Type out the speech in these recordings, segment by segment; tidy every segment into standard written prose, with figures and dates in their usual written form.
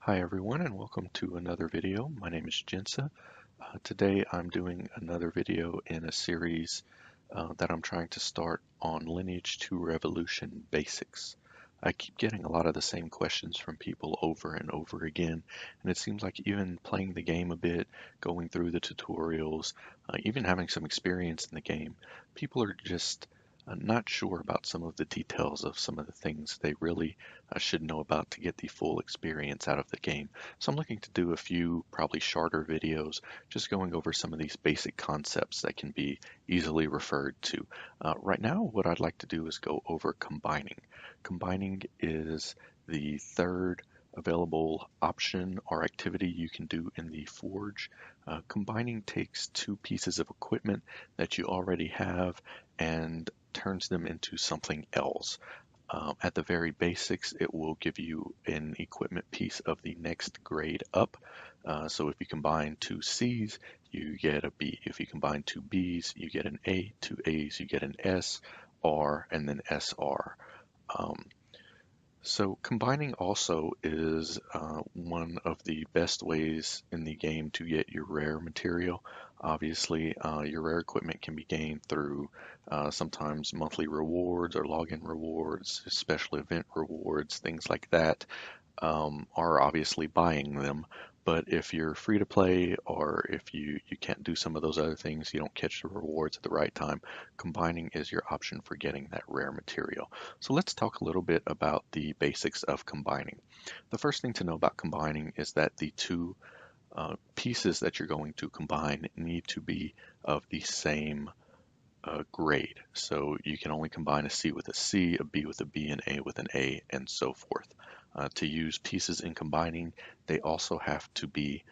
Hi everyone and welcome to another video. My name is Jensa. Today I'm doing another video in a series that I'm trying to start on Lineage 2 Revolution Basics. I keep getting a lot of the same questions from people over and over again, and it seems like even playing the game a bit, going through the tutorials, even having some experience in the game, people are just not sure about some of the details of some of the things they really should know about to get the full experience out of the game. So I'm looking to do a few probably shorter videos just going over some of these basic concepts that can be easily referred to. Right now what I'd like to do is go over combining. Combining is the third available option or activity you can do in the Forge. Combining takes two pieces of equipment that you already have and turns them into something else. At the very basics, it will give you an equipment piece of the next grade up. So if you combine two C's, you get a B. If you combine two B's, you get an A. Two A's, you get an S, R, and then SR. So combining also is one of the best ways in the game to get your rare material. Obviously, your rare equipment can be gained through sometimes monthly rewards or login rewards, special event rewards, things like that, or obviously buying them. But if you're free to play or if you can't do some of those other things, you don't catch the rewards at the right time, combining is your option for getting that rare material. So let's talk a little bit about the basics of combining. The first thing to know about combining is that the two pieces that you're going to combine need to be of the same grade. So you can only combine a C with a C, a B with a B, an A with an A, and so forth. To use pieces in combining, they also have to be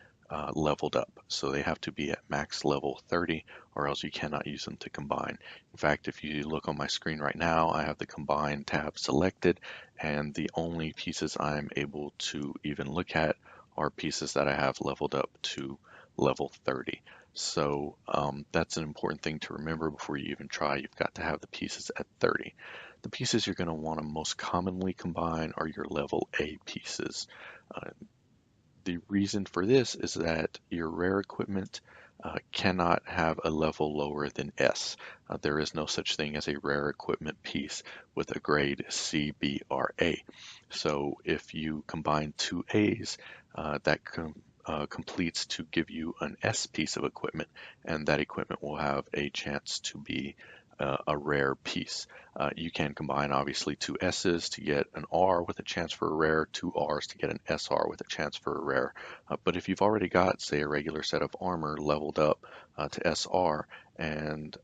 leveled up. So they have to be at max level 30 or else you cannot use them to combine. In fact, if you look on my screen right now, I have the combine tab selected and the only pieces I'm able to even look at are pieces that I have leveled up to level 30. So that's an important thing to remember before you even try. You've got to have the pieces at 30. The pieces you're going to want to most commonly combine are your level A pieces. Uh, the reason for this is that your rare equipment cannot have a level lower than S. There is no such thing as a rare equipment piece with a grade C, B, or A. So if you combine two A's, that completes to give you an S piece of equipment, and that equipment will have a chance to be a rare piece. You can combine obviously two S's to get an R with a chance for a rare, two R's to get an SR with a chance for a rare. But if you've already got, say, a regular set of armor leveled up to SR and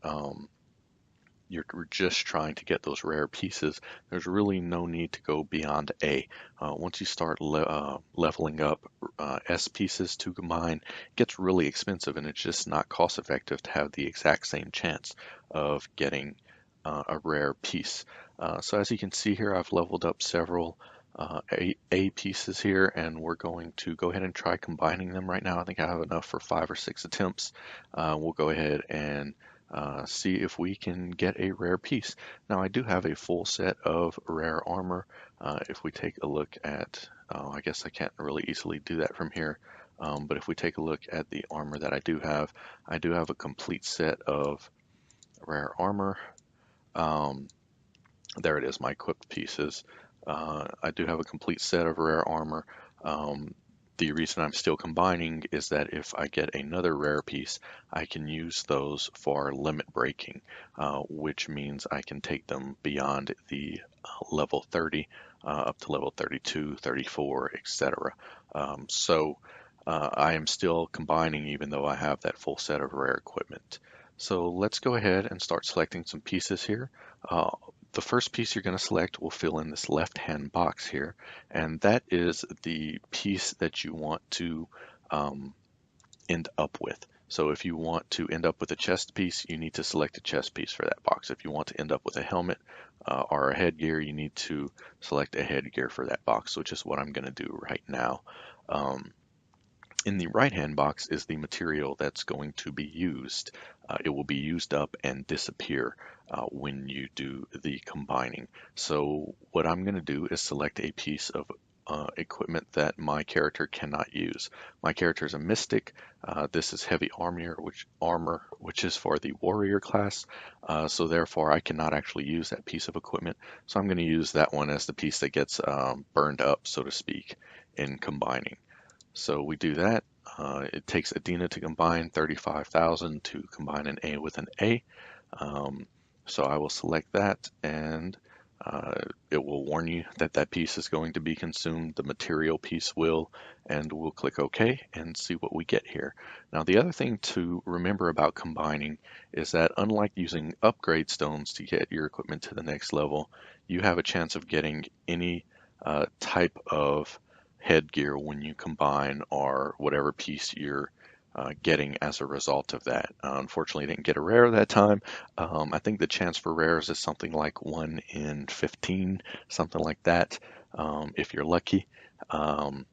you're just trying to get those rare pieces, there's really no need to go beyond A. Once you start leveling up S pieces to combine, it gets really expensive and it's just not cost effective to have the exact same chance of getting a rare piece. So as you can see here, I've leveled up several A pieces here and we're going to go ahead and try combining them right now. I think I have enough for 5 or 6 attempts. We'll go ahead and see if we can get a rare piece. Now I do have a full set of rare armor. If we take a look at, I guess I can't really easily do that from here, but if we take a look at the armor that I do have a complete set of rare armor. There it is, my equipped pieces. I do have a complete set of rare armor. The reason I'm still combining is that if I get another rare piece, I can use those for limit breaking, which means I can take them beyond the level 30 up to level 32, 34, etc. So I am still combining even though I have that full set of rare equipment. So let's go ahead and start selecting some pieces here. The first piece you're going to select will fill in this left-hand box here, and that is the piece that you want to end up with. So if you want to end up with a chest piece, you need to select a chest piece for that box. If you want to end up with a helmet or a headgear, you need to select a headgear for that box, which is what I'm going to do right now. In the right-hand box is the material that's going to be used. It will be used up and disappear when you do the combining. So what I'm going to do is select a piece of equipment that my character cannot use. My character is a mystic. This is heavy armor, which is for the warrior class. So therefore, I cannot actually use that piece of equipment. So I'm going to use that one as the piece that gets burned up, so to speak, in combining. So we do that. It takes Adina to combine 35,000 to combine an A with an A. Um, so I will select that, and it will warn you that that piece is going to be consumed. The material piece will, and we'll click OK and see what we get here. Now, the other thing to remember about combining is that unlike using upgrade stones to get your equipment to the next level, you have a chance of getting any type of headgear when you combine, or whatever piece you're getting as a result of that. Unfortunately, I didn't get a rare that time. I think the chance for rares is something like 1 in 15, something like that, if you're lucky. Um,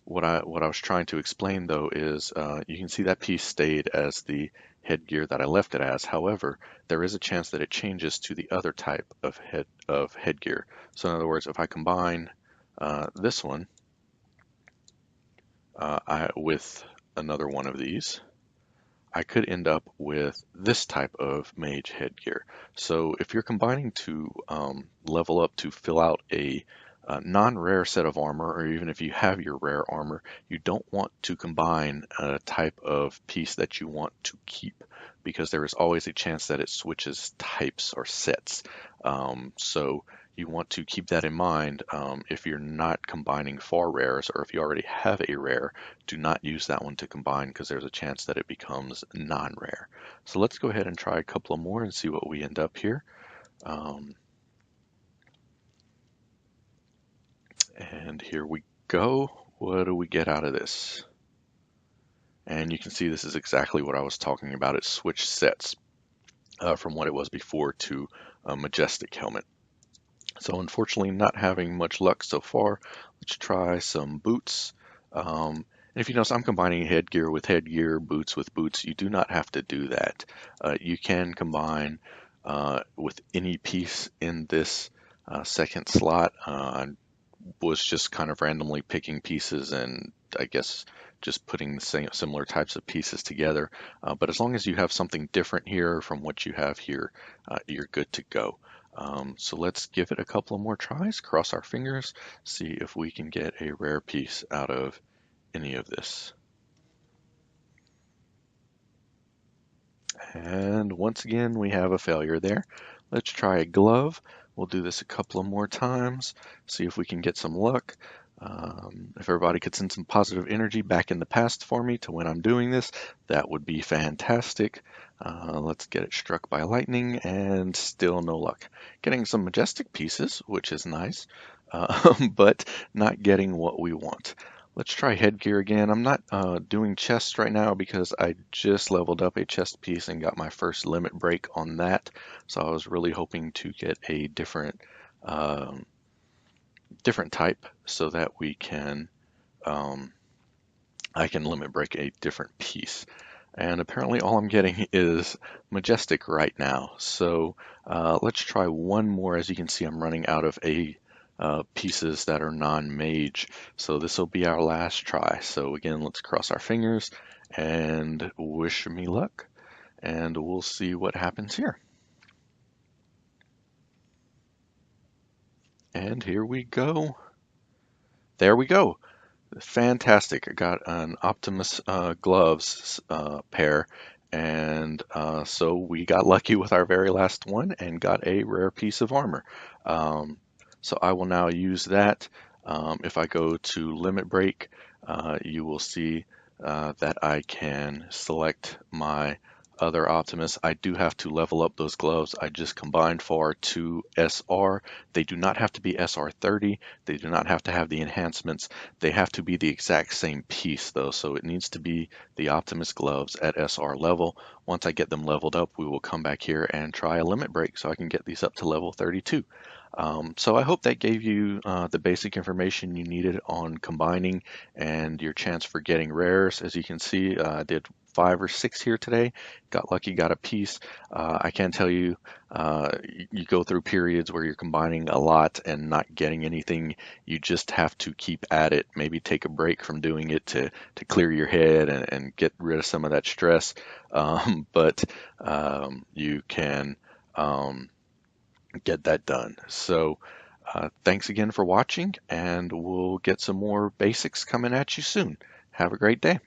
what I was trying to explain though is you can see that piece stayed as the headgear that I left it as. However, there is a chance that it changes to the other type of headgear. So in other words, if I combine this one with another one of these, I could end up with this type of mage headgear. So if you're combining to level up to fill out a non-rare set of armor, or even if you have your rare armor, you don't want to combine a type of piece that you want to keep, because there is always a chance that it switches types or sets. So you want to keep that in mind if you're not combining for rares, or if you already have a rare, do not use that one to combine, because there's a chance that it becomes non-rare. So let's go ahead and try a couple of more and see what we end up here. And here we go. What do we get out of this? And you can see this is exactly what I was talking about. It switched sets from what it was before to a majestic helmet. So unfortunately, not having much luck so far. Let's try some boots. And if you notice, I'm combining headgear with headgear, boots with boots. You do not have to do that. You can combine with any piece in this second slot. Was just kind of randomly picking pieces, and I guess just putting the same similar types of pieces together. But as long as you have something different here from what you have here, you're good to go. So let's give it a couple of more tries, cross our fingers, see if we can get a rare piece out of any of this. And once again, we have a failure there. Let's try a glove. We'll do this a couple of more times, see if we can get some luck. If everybody could send some positive energy back in the past for me to when I'm doing this, that would be fantastic. Let's get it struck by lightning, and still no luck. Getting some majestic pieces, which is nice, but not getting what we want. Let's try headgear again. I'm not doing chests right now because I just leveled up a chest piece and got my first limit break on that. So I was really hoping to get a different type so that we can I can limit break a different piece. And apparently all I'm getting is majestic right now. So let's try one more. As you can see, I'm running out of pieces that are non-mage. So this will be our last try. So again, let's cross our fingers and wish me luck. And we'll see what happens here. And here we go. There we go. Fantastic. I got an Optimus gloves pair, and so we got lucky with our very last one and got a rare piece of armor. So I will now use that. If I go to limit break, you will see that I can select my other Optimus. I do have to level up those gloves I just combined for to SR. They do not have to be SR30. They do not have to have the enhancements. They have to be the exact same piece though, so it needs to be the Optimus gloves at SR level. Once I get them leveled up, we will come back here and try a limit break so I can get these up to level 32. So I hope that gave you the basic information you needed on combining and your chance for getting rares. As you can see, I did 5 or 6 here today. Got lucky, got a piece. I can tell you, you go through periods where you're combining a lot and not getting anything. You just have to keep at it. Maybe take a break from doing it to clear your head and get rid of some of that stress. But you can get that done. So thanks again for watching, and we'll get some more basics coming at you soon. Have a great day.